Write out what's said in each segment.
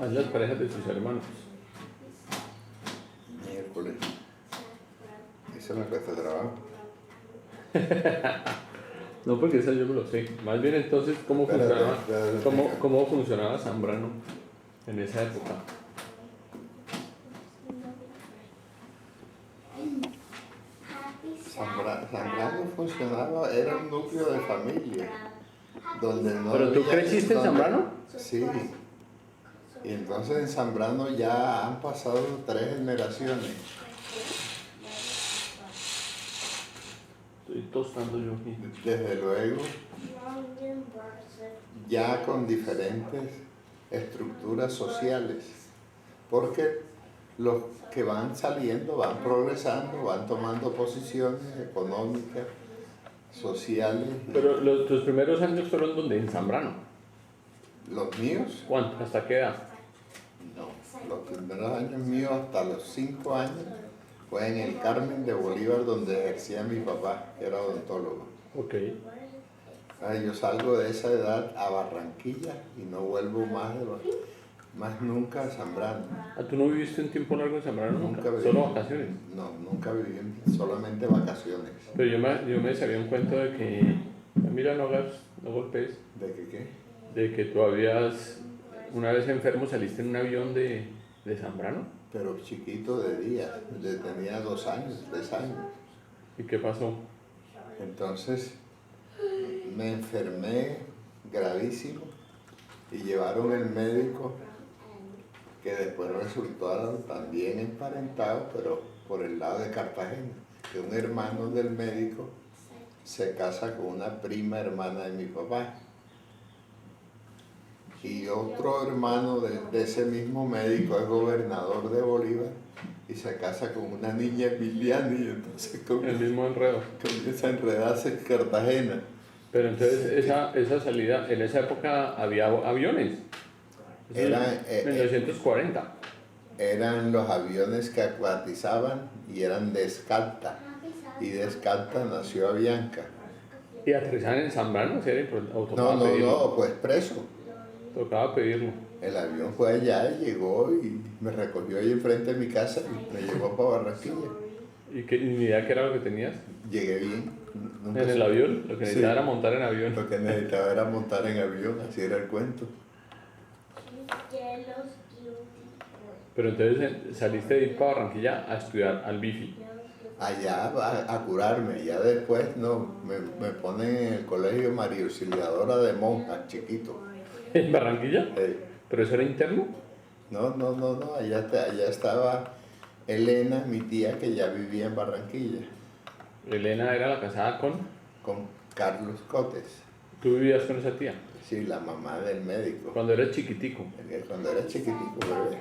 haz las parejas de tus hermanos. Miércoles. Eso me cuesta trabajo. No, porque esa yo me lo sé. Más bien entonces, Espérate. ¿cómo funcionaba Zambrano en esa época? Zambrano funcionaba, era un núcleo de familia. Donde no ¿Pero tú había- creciste en donde- Zambrano? Sí. Y entonces en Zambrano ya han pasado 3 generaciones. Estoy tostando yo aquí. Desde luego, ya con diferentes estructuras sociales. Porque los que van saliendo, van progresando, van tomando posiciones económicas, sociales. Pero tus primeros años fueron donde en Zambrano. Los míos, ¿Cuánto? ¿Hasta qué edad? no. Los primeros años míos, hasta los 5 años, fue en el Carmen de Bolívar, donde ejercía mi papá, que era odontólogo. Ok. Yo salgo de esa edad a Barranquilla y no vuelvo más nunca a Zambrano. ¿Tú no viviste un tiempo largo en Zambrano nunca? viví. ¿Solo vacaciones? No, nunca viví, solamente vacaciones. Pero yo me sabía un cuento de que, mira, no golpes, ¿De qué? de que tú habías, una vez enfermo, saliste en un avión de Zambrano. Pero chiquito de día, tenía 2 años, 3 años. ¿Y qué pasó? Entonces me enfermé gravísimo y llevaron el médico, que después resultó también emparentado, pero por el lado de Cartagena, que un hermano del médico se casa con una prima hermana de mi papá. Y otro hermano de ese mismo médico es gobernador de Bolívar y se casa con una niña emiliana y entonces El mismo enredo. comienza a enredarse en Cartagena. Pero entonces esa salida, en esa época había aviones. Era, 1940. Eran los aviones que acuatizaban y eran de Escalta. Y de Escalta nació Avianca. ¿Y aterrizaban en Zambrano? ¿Sí era tocaba No, pedirlo? pues preso. Tocaba pedirlo. El avión fue allá y llegó y me recogió ahí enfrente de mi casa y me llevó para Barranquilla. ¿Y ni idea qué era lo que tenías? Llegué bien. ¿En el avión? Lo que necesitaba era montar en avión. Lo que necesitaba era montar en avión, así era el cuento. Pero entonces saliste de ir para Barranquilla a estudiar al BIFI. Allá a curarme, ya después no, me ponen en el colegio María Auxiliadora de monjas, chiquito. ¿En Barranquilla? ¿Pero eso era interno? No, allá estaba Elena, mi tía, que ya vivía en Barranquilla. Elena era la casada con Carlos Cotes. ¿Tú vivías con esa tía? Sí, la mamá del médico. Cuando eras chiquitico. Cuando era chiquitico, bebé.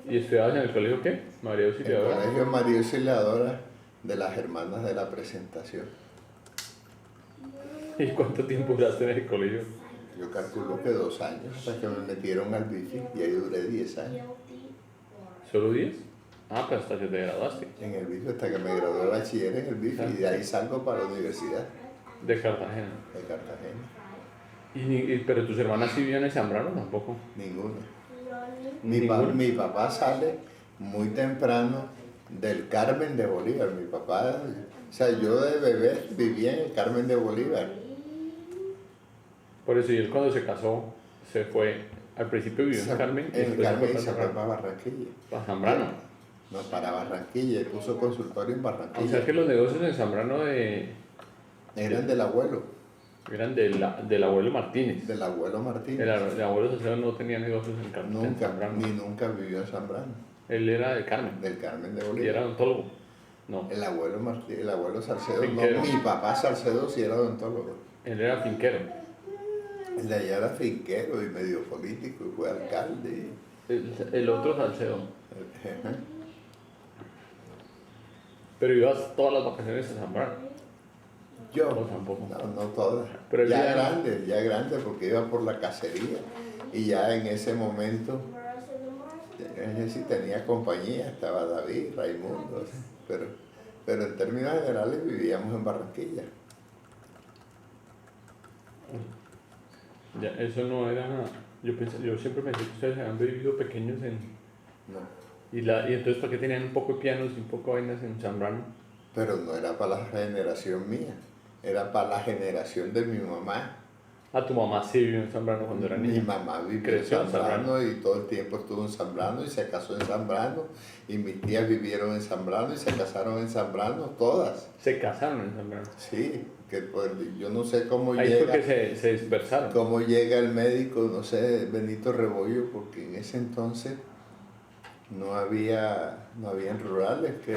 ¿Y estudiabas en el colegio qué? María Auxiliadora. El colegio María Auxiliadora de las Hermanas de la Presentación. ¿Y cuánto tiempo duraste en el colegio? Yo calculo que 2 años, hasta que me metieron al BIFI y ahí duré 10 años. ¿Solo 10? Ah, pues hasta que te graduaste. En el BIFI, hasta que me gradué de bachiller en el BIFI y de ahí salgo para la universidad De Cartagena. de Cartagena. ¿Pero tus hermanas sí vivían en Zambrano? Tampoco. Ninguna. ¿Ninguna? Mi papá sale muy temprano del Carmen de Bolívar. Mi papá, o sea, yo de bebé vivía en el Carmen de Bolívar. Por eso, y él cuando se casó, se fue, al principio vivió en Carmen. En el Carmen y se fue para para Barranquilla. Zambrano. No, para Barranquilla, y puso consultorio en O Barranquilla. sea que los negocios en Zambrano Eran del abuelo. eran del abuelo Martínez. Del abuelo Martínez. El abuelo Salcedo no tenía negocios en Carmen. En Nunca, Zambrano. ni nunca vivió en Zambrano. Él era de Carmen. Del Carmen de Y Bolívar. era odontólogo. No, El abuelo Salcedo, Finquero. no, mi papá Salcedo sí era odontólogo. él era finquero. El de allá era finquero y medio político y fue alcalde. El otro Salcedo. Ajá. Pero ibas todas las vacaciones a Zambrano. Yo, No, tampoco. no todas. Pero ya grande, porque iba por la cacería. Y ya en ese momento, sí tenía compañía, estaba David, Raimundo, pero en términos generales vivíamos en Barranquilla. Ya, eso no era Yo siempre pensé que ustedes habían vivido pequeños No. y entonces ¿para qué tenían un poco de pianos y un poco de vainas en Zambrano? Pero no era para la generación mía, era para la generación de mi mamá. Ah, tu mamá sí vivió en Zambrano cuando era Mi niña. mamá vivió en Creció en Zambrano y todo el tiempo estuvo en Zambrano y se casó en Zambrano. Y mis tías vivieron en Zambrano y se casaron en Zambrano, todas. Se casaron en Zambrano. Sí, que pues, yo no sé cómo Ahí fue llega, que se dispersaron. cómo llega el médico, no sé, Benito Rebollo, porque en ese entonces no habían rurales, que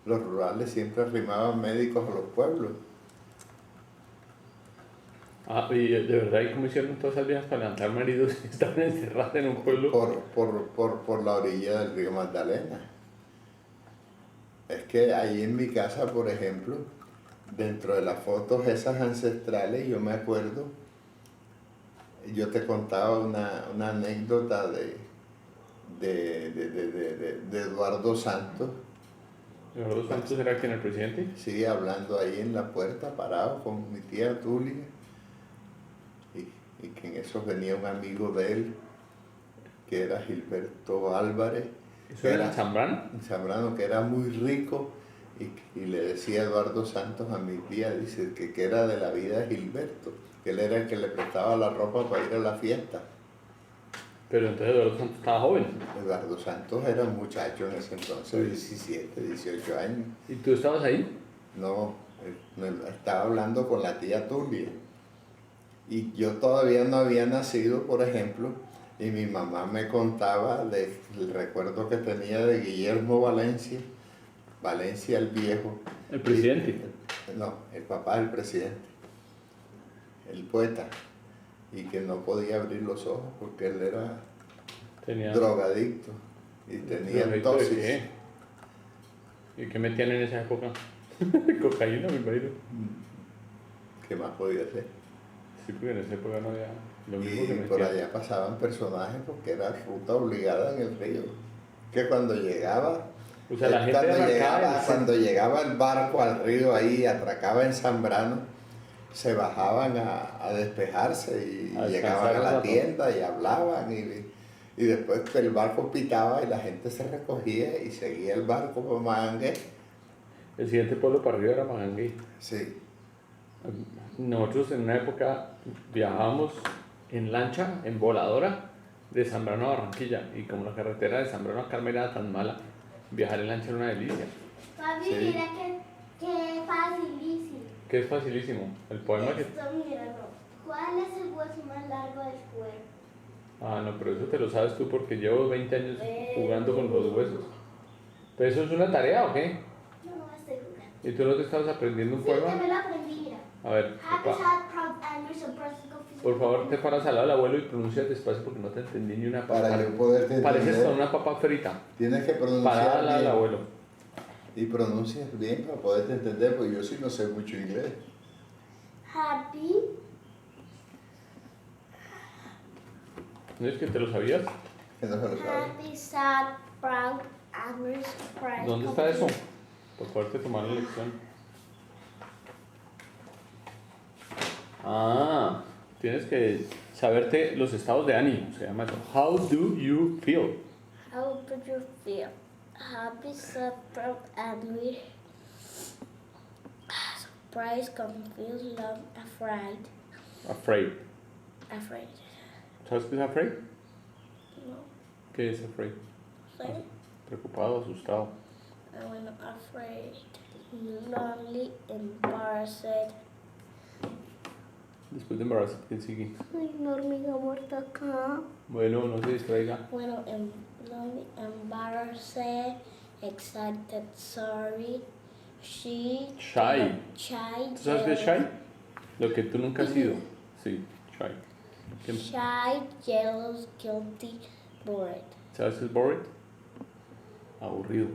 los rurales siempre arrimaban médicos a los pueblos. Ah, y de verdad, ¿y cómo hicieron todas esas vías para levantar maridos que estaban encerrados en un pueblo? Por la orilla del río Magdalena. Es que ahí en mi casa, por ejemplo, dentro de las fotos esas ancestrales, yo me acuerdo, yo te contaba una anécdota de Eduardo Santos, ¿Eduardo Santos era quien el presidente? sí, hablando ahí en la puerta, parado con mi tía Tulia, y que en eso venía un amigo de él, que era Gilberto Álvarez. ¿Eso era en Zambrano? Zambrano, que era muy rico, y le decía Eduardo Santos a mi tía, dice, que era de la vida de Gilberto, que él era el que le prestaba la ropa para ir a la fiesta. Pero entonces Eduardo Santos estaba joven. Eduardo Santos era un muchacho en ese entonces, 17, 18 años. ¿Y tú estabas ahí? No, estaba hablando con la tía Tulia. Y yo todavía no había nacido, por ejemplo, y mi mamá me contaba del recuerdo que tenía de Guillermo Valencia, Valencia el Viejo. ¿El presidente? No, el papá del presidente, el poeta, y que no podía abrir los ojos porque él era drogadicto y tenía ¿Drogadicto de tosis. qué? ¿Y qué metían en esa época? Cocaína, me imagino. ¿Qué más podía hacer? Sí, porque en esa época no había lo mismo que Y por metían. allá pasaban personajes porque era ruta obligada en el río. Que cuando llegaba, O sea, la gente de acá... cuando llegaba el barco al río ahí, atracaba en Zambrano, se bajaban a despejarse y A llegaban a descansar un la rato. tienda y hablaban y después que el barco pitaba y la gente se recogía y seguía el barco por Magangué. El siguiente pueblo para arriba era Magangué. Sí, Nosotros en una época viajábamos en lancha, en voladora, de Zambrano a Barranquilla. Y como la carretera de Zambrano a Carmen era tan mala, viajar en lancha era una delicia. Papi, Sí. mira que facilísimo. Que es facilísimo. El poema que... Esto, mira, no. ¿Cuál es el hueso más largo del cuerpo? Ah, no, pero eso te lo sabes tú porque llevo 20 años jugando con los huesos. ¿Pero eso es una tarea o qué? No, estoy jugando. ¿Y tú no te estabas aprendiendo un Sí, que poema? me lo aprendí, mira. A ver, Happy, papá, sad, proud, angry, surprised, confused. por favor te paras al lado del abuelo y pronuncias despacio porque no te entendí ni una para papa. yo poderte Pareces entender, con una papa frita. tienes que Parada al pronunciar lado del bien. abuelo. Y pronuncias bien para poderte entender, porque yo sí no sé mucho inglés. Happy, ¿No es que te lo sabías? Que no se lo sabe. happy, sad, proud, angry, surprised. ¿Dónde está eso? confused. Por poderte tomar la lección. Ah, tienes que saberte los estados de ánimo, se llama eso. How do you feel? How do you feel? Happy, sad, proud, angry, surprised, confused, love, afraid. Afraid. Afraid. ¿Sabes qué es afraid? No, ¿Qué es afraid? sorry. Preocupado, asustado. When afraid, lonely, embarrassed. Después de embarazar, ¿qué sigue? Hay una hormiga muerta acá. Bueno, no se distraiga. Bueno, lonely, embarrassed, excited, sorry, Shy. shy, ¿Tú sabes qué es shy? Lo que tú nunca has sido. Sí, shy. ¿Qué- shy, jealous, guilty, bored. ¿Sabes qué es bored? Aburrido.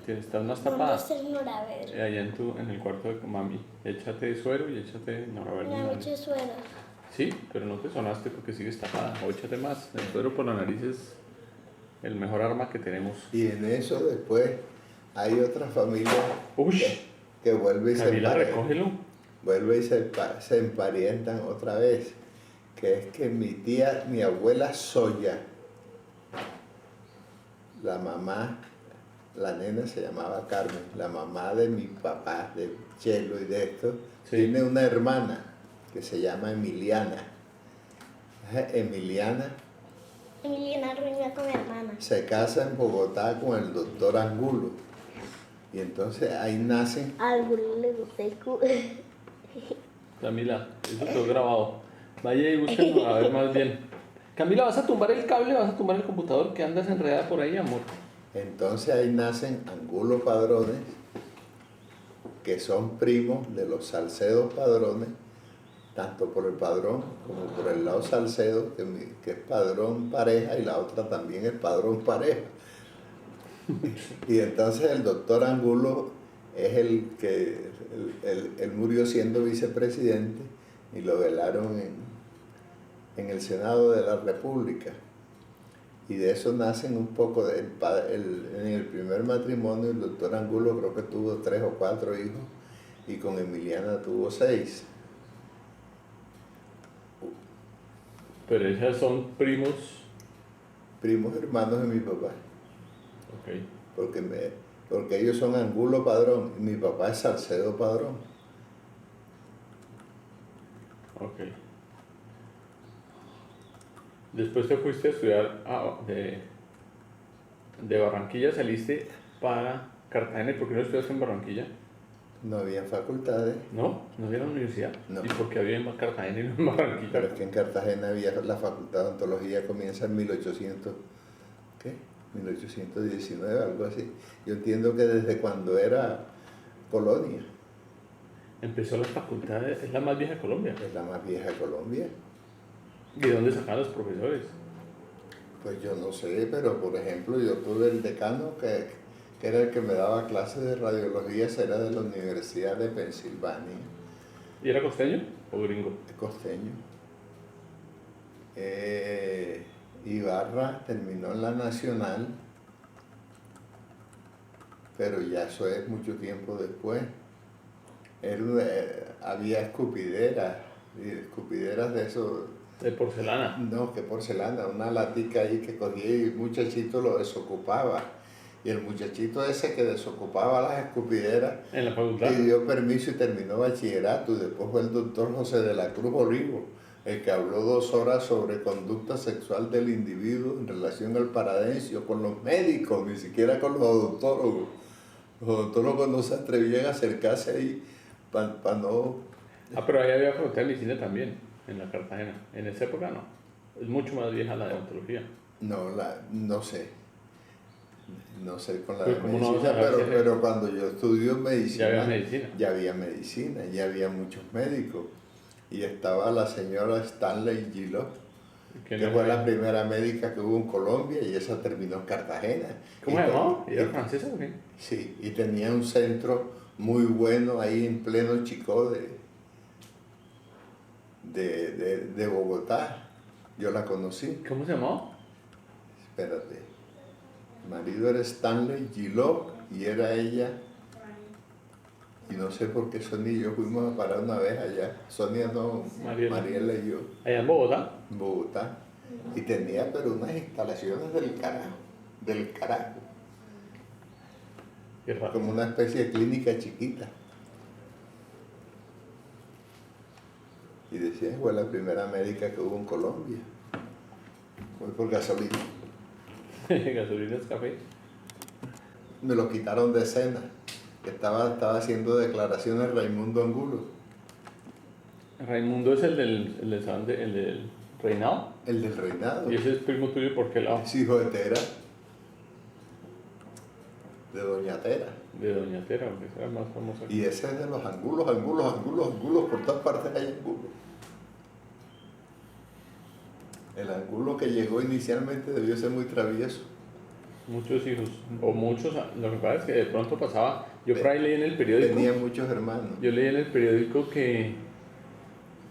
¿Estás más ¿Dónde tapada? está el Noraver? Allá en el cuarto de mami. Échate suero y échate... No, a ver, Una no, noche suena. sí, pero no te sonaste porque sigues tapada. O échate más. El suero por la nariz es el mejor arma que tenemos. Y en eso después hay otra familia Uy, que vuelve y se Camila, empareja. recógelo. vuelve y se emparietan otra vez, que es que mi abuela Soya, la mamá, la nena se llamaba Carmen, la mamá de mi papá, de Chelo y de esto, Sí. tiene una hermana que se llama Emiliana. Emiliana Ruina con mi hermana. se casa en Bogotá con el doctor Angulo. Y entonces ahí nacen. A alguno le gusta el culo. Camila, eso quedó grabado. Vaya y búsquenlo a ver más bien. Camila, ¿vas a tumbar el cable? ¿Vas a tumbar el computador? Que andas enredada por ahí, amor. Entonces ahí nacen Angulo Padrones, que son primos de los Salcedo Padrones, tanto por el padrón como por el lado Salcedo, que es padrón pareja, y la otra también es padrón pareja. Y entonces el doctor Angulo es el que él murió siendo vicepresidente y lo velaron en el Senado de la República. Y de eso nacen un poco, en el primer matrimonio el doctor Angulo creo que tuvo 3 o 4 hijos y con Emiliana tuvo 6. Pero ellas son primos. Primos hermanos de mi papá, Ok. porque ellos son Angulo Padrón y mi papá es Salcedo Padrón. Ok. Después te fuiste a estudiar de Barranquilla, saliste para Cartagena. ¿Y por qué no estudiaste en Barranquilla? No había facultades, ¿No? ¿No había la universidad? No. ¿Y por qué había en Cartagena y no en Barranquilla? pero es que en Cartagena había la facultad de odontología, comienza en 1819, algo así. Yo entiendo que desde cuando era colonia, Empezó la facultad, es la más vieja de Colombia. es la más vieja de Colombia. ¿Y de dónde sacan los profesores? Pues yo no sé, pero por ejemplo yo tuve el decano que era el que me daba clases de radiología, era de la Universidad de Pensilvania, ¿Y era costeño o gringo? costeño. Ibarra terminó en la Nacional, pero ya eso es mucho tiempo después. Había escupideras de esos. De porcelana. No, que porcelana, una latica ahí que cogía y el muchachito lo desocupaba. Y el muchachito ese que desocupaba las escupideras En la facultad. pidió permiso y terminó bachillerato. Y después fue el doctor José de la Cruz Olivo, el que habló 2 horas sobre conducta sexual del individuo en relación al paradencio con los médicos, ni siquiera con los odontólogos. Los odontólogos no se atrevían a acercarse ahí para no. Pero ahí había facultad de medicina también, en la Cartagena. En esa época no. Es mucho más vieja la de odontología. No sé. No sé con la Pues, de ¿cómo no medicina, vas a saber pero cuando yo estudio medicina, Ya había medicina. ya había muchos médicos. Y estaba la señora Stanley Gillot, Que que no fue era- la primera médica que hubo en Colombia y esa terminó en Cartagena. ¿Cómo Y se con- llamaba? ¿Era y- francesa o qué? Sí, y tenía un centro muy bueno ahí en pleno Chicó de Bogotá. Yo la conocí. ¿Cómo se llamaba? Espérate. El marido era Stanley Gillot y era ella. Y no sé por qué Sonia y yo fuimos a parar una vez allá. Sonia no, Mariela. Mariela y yo, Allá en Bogotá. en Bogotá. Y tenía pero unas instalaciones del carajo. Qué raro. Como una especie de clínica chiquita. Y decía, fue la primera médica que hubo en Colombia. Fue por gasolina. Gasolina es café. Me lo quitaron de escena. Estaba haciendo declaraciones Raimundo Angulo, Raimundo es el del reinado. el del reinado. ¿Y ese es primo tuyo por qué lado? Es hijo de Tera, de Doña Tera. De Doña Tera, aunque sea más famosa. Y ese es de los Angulos, por todas partes hay Angulos. El Angulo que llegó inicialmente debió ser muy travieso. Muchos hijos, o muchos, lo que pasa es que de pronto pasaba, yo por ahí leí en el periódico, Tenía muchos hermanos. yo leí en el periódico que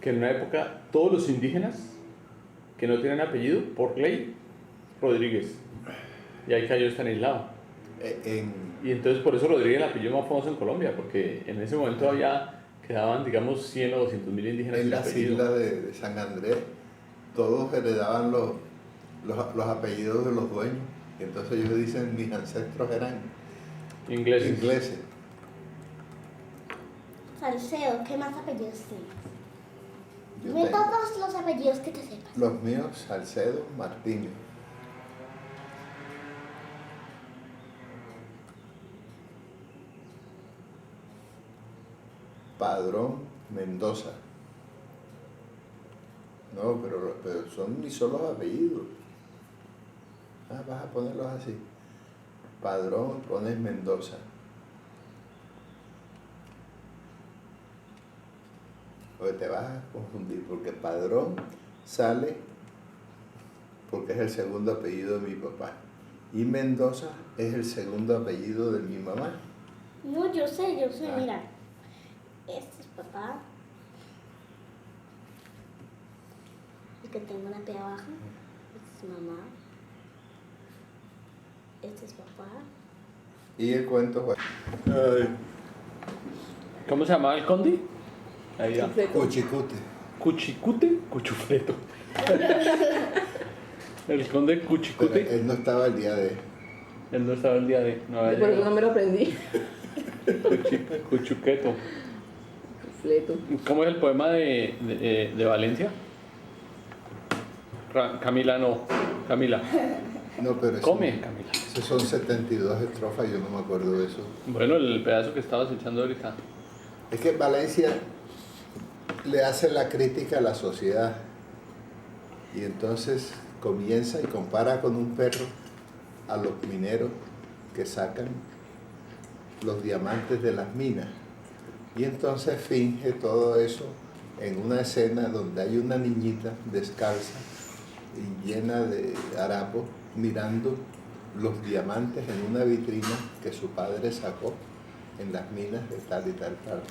en una época todos los indígenas que no tienen apellido, por ley, Rodríguez, y ahí cayó Estanislao. En, Y entonces por eso Rodríguez es el apellido más famoso en Colombia, porque en ese momento había que quedaban, digamos, 100 o 200.000 indígenas En sin las apellido. islas de San Andrés, todos heredaban los apellidos de los dueños. Y entonces ellos dicen, mis ancestros eran Ingleses. ingleses. Salcedo, ¿qué más apellidos tienes? Yo Dime tengo todos los apellidos que te sepas. los míos, Salcedo, Martínez. Padrón, Mendoza. No, pero son mis solos apellidos. Ah, vas a ponerlos así. Padrón, pones Mendoza. Porque te vas a confundir, porque Padrón sale porque es el segundo apellido de mi papá. Y Mendoza es el segundo apellido de mi mamá. No, yo sé, Ah. mira. Este es papá. El que tengo una P abajo. Este es mamá. Este es papá. Y el cuento fue ¿Cómo se llamaba el conde? Ahí ya. Cuchicute. Cuchicute, Cuchufleto. El conde Pero Cuchicute. él no estaba el día de... Él no estaba el día de. No había Por eso llegado. no me lo aprendí. Cuchuqueto. Fleto. ¿Cómo es el poema de Valencia? Camila no. Camila. No, pero eso, Come, Camila. esos son 72 estrofas, yo no me acuerdo de eso. Bueno, el pedazo que estabas echando ahorita. Es que Valencia le hace la crítica a la sociedad y entonces comienza y compara con un perro a los mineros que sacan los diamantes de las minas. Y entonces finge todo eso en una escena donde hay una niñita descalza y llena de harapos mirando los diamantes en una vitrina que su padre sacó en las minas de tal y tal parte.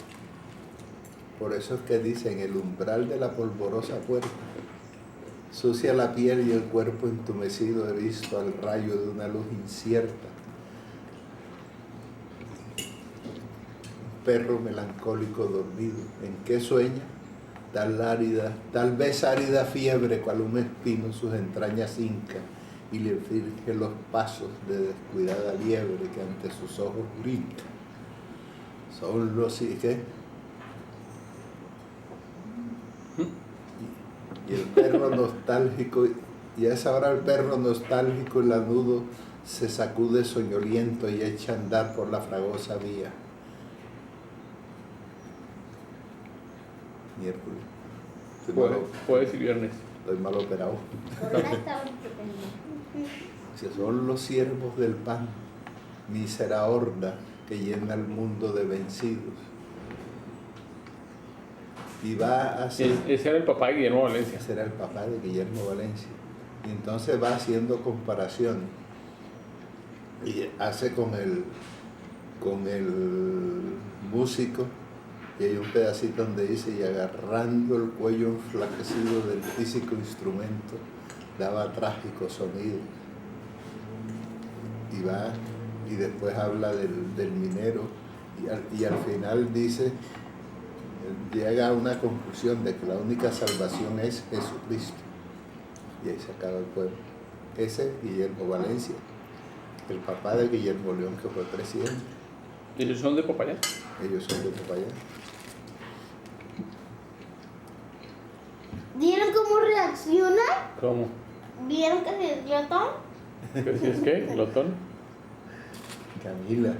Por eso es que dicen, el umbral de la polvorosa puerta, sucia la piel y el cuerpo entumecido, he visto al rayo de una luz incierta. Un perro melancólico dormido, ¿en qué sueña? Tal vez árida fiebre, cual un espino sus entrañas hinca, y le finge los pasos de descuidada liebre que ante sus ojos brinca. Son los... ¿qué? Y el perro nostálgico, y a esa hora el perro nostálgico y lanudo se sacude soñoliento y echa a andar por la fragosa vía. Miércoles. Jueves y viernes. Estoy mal operado. Por una estaba estupendo. Si son los siervos del pan, mísera horda que llena el mundo de vencidos. Y va así. Ese era el papá de Guillermo Valencia. Ese era el papá de Guillermo Valencia. Y entonces va haciendo comparaciones. Y hace con el músico, y hay un pedacito donde dice, y agarrando el cuello enflaquecido del físico instrumento, daba trágico sonido. Y va, y después habla del minero, y al final dice, llega a una conclusión de que la única salvación es Jesucristo. Y ahí se acaba el pueblo. Ese es Guillermo Valencia, el papá de Guillermo León, que fue presidente. ¿Ellos son de Popayán? Ellos son de Popayán. ¿Vieron cómo reacciona? ¿Cómo? ¿Vieron que se glotón? ¿Qué si es qué? ¿Glotón? Camila.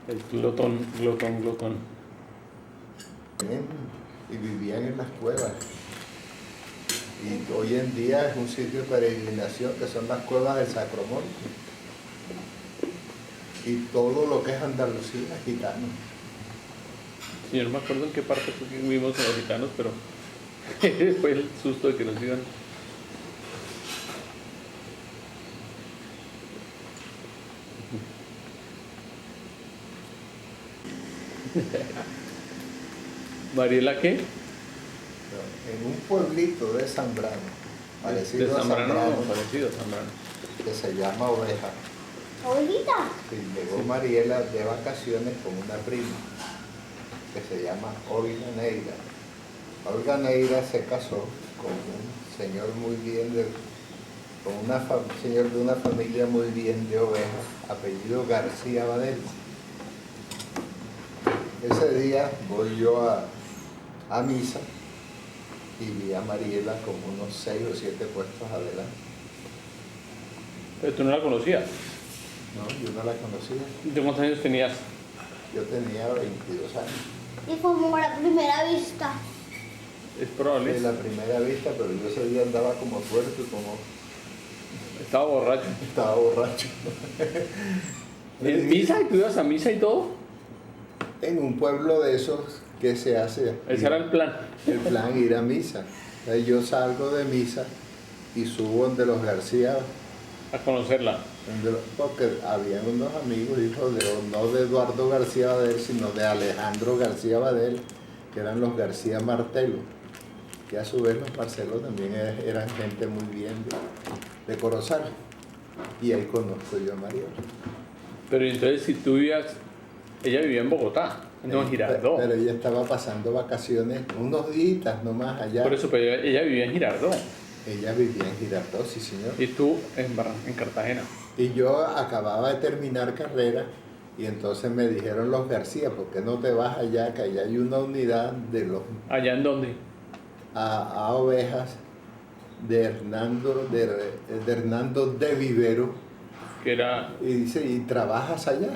El glotón. Y vivían en las cuevas. Y hoy en día es un sitio de peregrinación, que son las cuevas del Sacromonte. Y todo lo que es Andalucía es gitano. Sí, yo no me acuerdo en qué parte fue que vimos a los gitanos, pero fue el susto de que nos iban. ¿Mariela qué? En un pueblito de Zambrano, parecido De a Zambrano, Zambrano, parecido a Zambrano. que se llama Oveja. Abuelita. Y llegó Mariela de vacaciones con una prima. que se llama Olga Neira. Olga Neira se casó con un señor muy bien, con un señor de una familia muy bien de ovejas, apellido García Badel. Ese día voy yo a misa y vi a Mariela como unos 6 o 7 puestos adelante. Pero tú no la conocías. No, yo no la conocía. ¿De cuántos años tenías? Yo tenía 22 años. Y como la primera vista. Es probable. De la primera vista, pero yo ese día andaba como fuerte, como Estaba borracho. estaba borracho. ¿En misa? ¿Y tú ibas a misa y todo? En un pueblo de esos que se hace. Ese era el plan. El plan, ir a misa. Entonces yo salgo de misa y subo donde los García, A conocerla. porque habían unos amigos, hijos no de Eduardo García Badel, sino de Alejandro García Badel, que eran los García Martelo, que a su vez los Marcelo también eran gente muy bien de Corozal. Y ahí conozco yo a Mariela. Pero entonces si tú vivías... Ella vivía en Bogotá, no en Girardot. Pero ella estaba pasando vacaciones unos días nomás allá. Por eso, pero ella vivía en Girardot. Ella vivía en Girardot, sí señor. Y tú en Cartagena. Y yo acababa de terminar carrera y entonces me dijeron los García, ¿por qué no te vas allá? Que allá hay una unidad de los ¿Allá en dónde? a ovejas de Hernando de Vivero. Que era... Y dice, ¿y trabajas allá?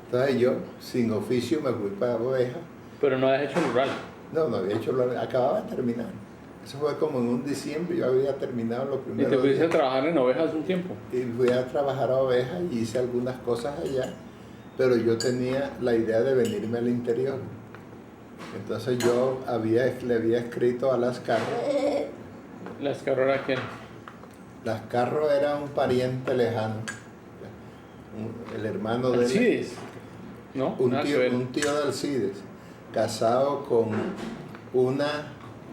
Entonces yo, sin oficio, me fui para ovejas. Pero no habías hecho rural. No había hecho, acababa de terminar. Eso fue como en un diciembre, yo había terminado los Y primeros te pusiste a días. trabajar en ovejas un tiempo. Y fui a trabajar a ovejas y hice algunas cosas allá, pero yo tenía la idea de venirme al interior. Entonces yo le había escrito a Lascarro. ¿Lascarro era quién? Lascarro era un pariente lejano, el hermano de Alcides. ¿No? Nada que ver. un tío de Alcides, casado con una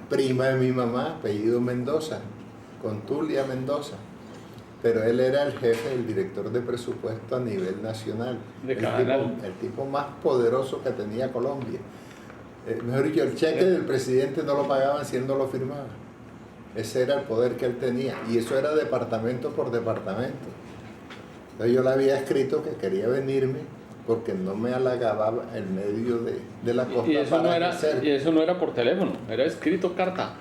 prima de mi mamá, apellido Mendoza, con Tulia Mendoza. Pero él era el jefe, el director de presupuesto a nivel nacional. De Canal. El tipo más poderoso que tenía Colombia. Mejor dicho, el cheque del presidente no lo pagaban si él no lo firmaba. Ese era el poder que él tenía. Y eso era departamento por departamento. Entonces yo le había escrito que quería venirme porque no me halagaba el medio de la costa Y eso, para crecer. y eso no era por teléfono, era escrito carta.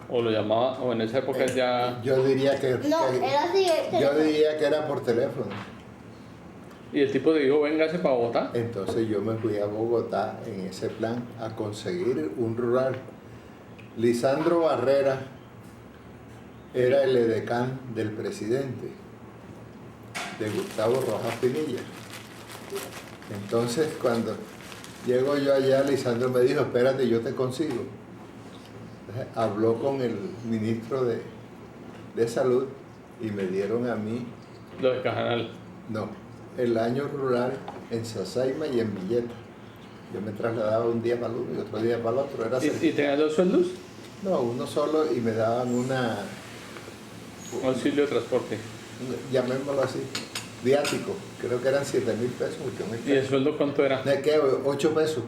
O lo llamaba, o en esa época ya... Yo diría que, No, era así. yo diría que era por teléfono. Y el tipo te dijo, véngase para Bogotá. Entonces yo me fui a Bogotá en ese plan a conseguir un rural. Lisandro Barrera era el edecán del presidente, de Gustavo Rojas Pinilla. Entonces cuando llego yo allá, Lisandro me dijo, espérate, yo te consigo. Entonces, habló con el ministro de Salud y me dieron a mí, Lo de Cajanal. no, el año rural en Sasaima y en Villeta. Yo me trasladaba un día para uno y otro día para el otro. Era ¿Y tenías 2 sueldos? no, uno solo y me daban Auxilio de transporte. llamémoslo así, viático. Creo que eran 7.000 pesos, 8.000 ¿Y el pesos. sueldo cuánto era? ¿De qué? 8 pesos.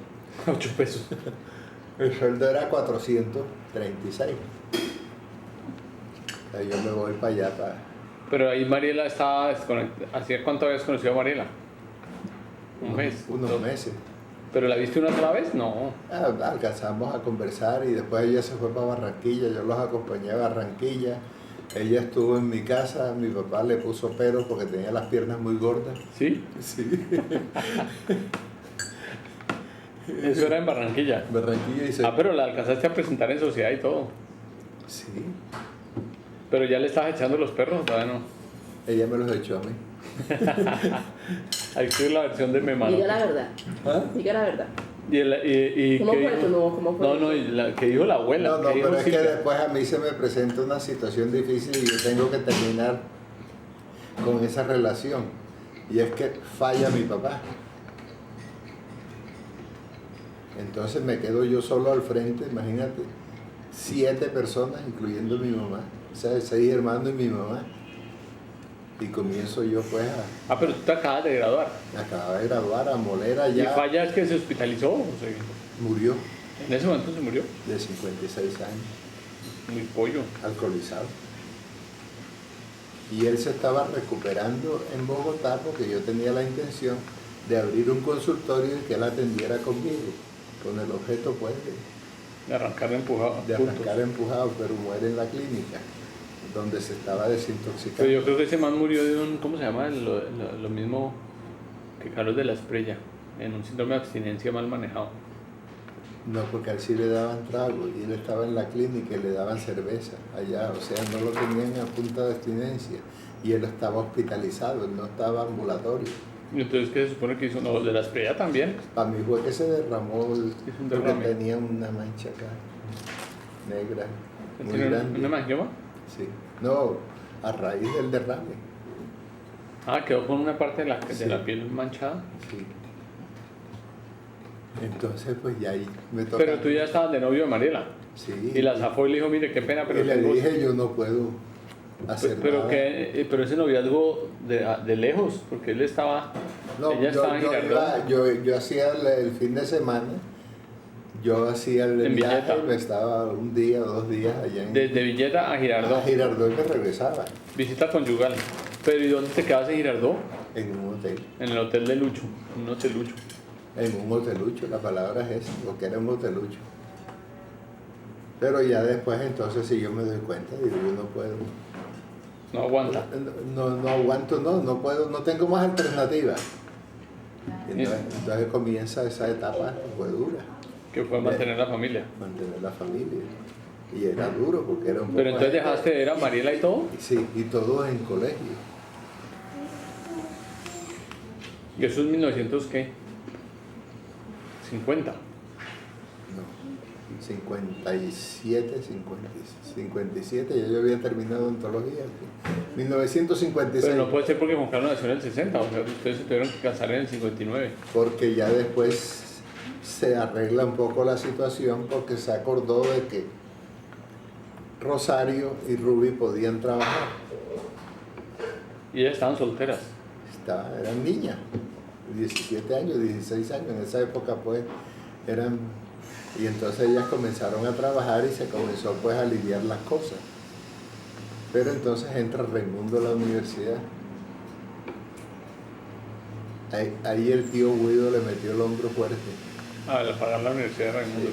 8 pesos. El sueldo era 436. Entonces yo me voy para allá, Pero ahí Mariela estaba desconectada. ¿Hacía cuánto habías conocido a Mariela? Un mes. unos dos. meses. ¿Pero la viste una sola vez? No. Alcanzamos a conversar y después ella se fue para Barranquilla, yo los acompañé a Barranquilla. Ella estuvo en mi casa, mi papá le puso pero porque tenía las piernas muy gordas. ¿Sí? Sí. Eso era en Barranquilla. Barranquilla y se... Ah, pero la alcanzaste a presentar en sociedad y todo. Sí, Pero ya le estabas echando los perros, todavía no. ella me los echó a mí. Ahí estoy la versión de me mano. Diga la verdad. ¿Ah? Diga la verdad. Y ¿Cómo ¿qué fue dijo? tu nuevo? ¿Cómo fue? No, y que dijo la abuela. No, ¿qué dijo pero es que Silvia? después a mí se me presenta una situación difícil y yo tengo que terminar con esa relación. Y es que falla mi papá. Entonces me quedo yo solo al frente, imagínate, 7 personas, incluyendo mi mamá, o sea, 6 hermanos y mi mamá. Y comienzo yo pues Ah, pero tú te acabas de graduar. acababa de graduar, a Molera ¿Y ya Falla es que se hospitalizó? O sea, murió en ese momento se murió. de 56 años, Muy pollo. alcoholizado. Y él se estaba recuperando en Bogotá porque yo tenía la intención de abrir un consultorio y que él atendiera conmigo, con el objeto pues De arrancar empujado. de juntos. arrancar empujado, pero muere en la clínica, donde se estaba desintoxicando. Pero yo creo que ese man murió de un, ¿cómo se llama? Lo mismo que Carlos de la Espriella, en un síndrome de abstinencia mal manejado. No, porque a él sí le daban trago y él estaba en la clínica y le daban cerveza allá, o sea, no lo tenían a punta de abstinencia y él estaba hospitalizado, él no estaba ambulatorio. Y entonces, ¿qué se supone que hizo? No, de la Espriella también. Para mí fue que se derramó un porque derrame. tenía una mancha acá, negra, muy ¿Tiene grande. una mangioma? Sí, no, a raíz del derrame. Ah, quedó con una parte de Sí. la piel manchada. Sí. Entonces, pues ya ahí me tocó. Pero tú ya estabas de novio de Mariela. Sí. Y la zafó y le dijo, mire, qué pena, pero Y le tengo- dije, yo no puedo hacer pero, nada. pero ese noviazgo de lejos, porque él estaba, No, ella estaba en Girardot. yo hacía el fin de semana, yo hacía el En viaje, Villeta. me estaba un día, 2 días allá en Desde Villeta a Girardot, Girardot y me regresaba visita conyugal. Pero ¿y dónde te quedas en Girardot? en un hotel. En el hotel de Lucho, un hotelucho. En un hotelucho, la palabra es esa, porque era un hotelucho. Pero ya después entonces si yo me doy cuenta, digo, yo no puedo. No aguanta. No aguanto, no puedo, no tengo más alternativa. Entonces comienza esa etapa, fue dura, Que fue mantener la familia. mantener la familia. Y era duro porque era un poco... Pero entonces dejaste de ver a Mariela y todo, Sí, y todos en colegio. que eso es 1900, ¿qué? 50. No, 57, 57, ya yo había terminado odontología. 1956. Pero no puede ser porque Juan Carlos nació en el 60, o sea, ustedes se tuvieron que casar en el 59. Porque ya después se arregla un poco la situación porque se acordó de que Rosario y Ruby podían trabajar. Y ellas estaban solteras. Eran niñas, 17 años, 16 años, en esa época pues eran... Y entonces ellas comenzaron a trabajar y se comenzó pues a aliviar las cosas. Pero entonces entra Raimundo a la universidad. Ahí el tío Guido le metió el hombro fuerte. A pagar la Universidad de Raimundo.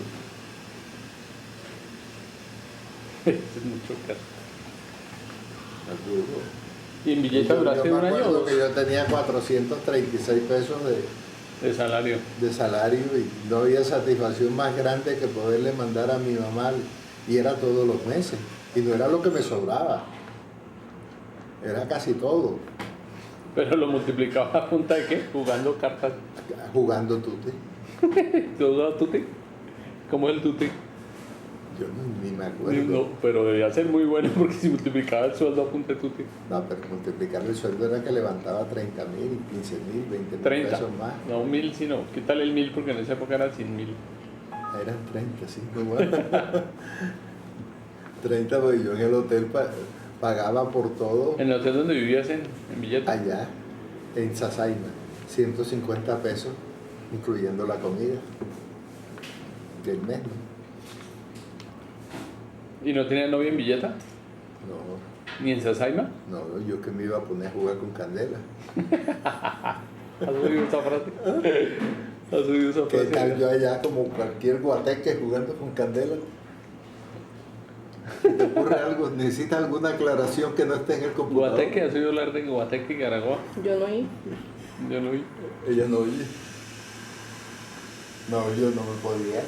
Es mucho caso. Duro. ¿Y en Villeta duraste Yo un me año o acuerdo dos que yo tenía 436 pesos de salario? de salario y no había satisfacción más grande que poderle mandar a mi mamá, y era todos los meses, y no era lo que me sobraba, era casi todo, Pero lo multiplicaba a punta de qué? Jugando cartas. jugando tute. ¿Te usaba tute? ¿Cómo es el tute? Yo ni me acuerdo. No, pero debía ser muy bueno porque si multiplicaba el sueldo a punta de tute. No, pero multiplicar el sueldo era que levantaba 30.000, 15.000, 20.000 30. pesos más. No, 1000 sino. Quítale el 1000 porque en esa época eran 100.000. Eran 30, sí, como 30, porque yo en el hotel pagaba por todo. En el hotel donde vivías en Villeta. Allá, en Sasaima, 150 pesos, incluyendo la comida del mes, ¿no? ¿Y no tenía novia en Villeta? No, ¿Ni en Sasaima? no, yo que me iba a poner a jugar con candela. ¿Has oído esa frase? ¿Has oído esa ¿Qué frase? tal yo allá como cualquier guateque jugando con candela? ¿Te ocurre algo? ¿Necesitas alguna aclaración que no esté en el computador? Guateque, ¿has oído hablar de Guateque y Garagua? Yo no oí. Yo no vi. Ella no oye. No, yo no me podía.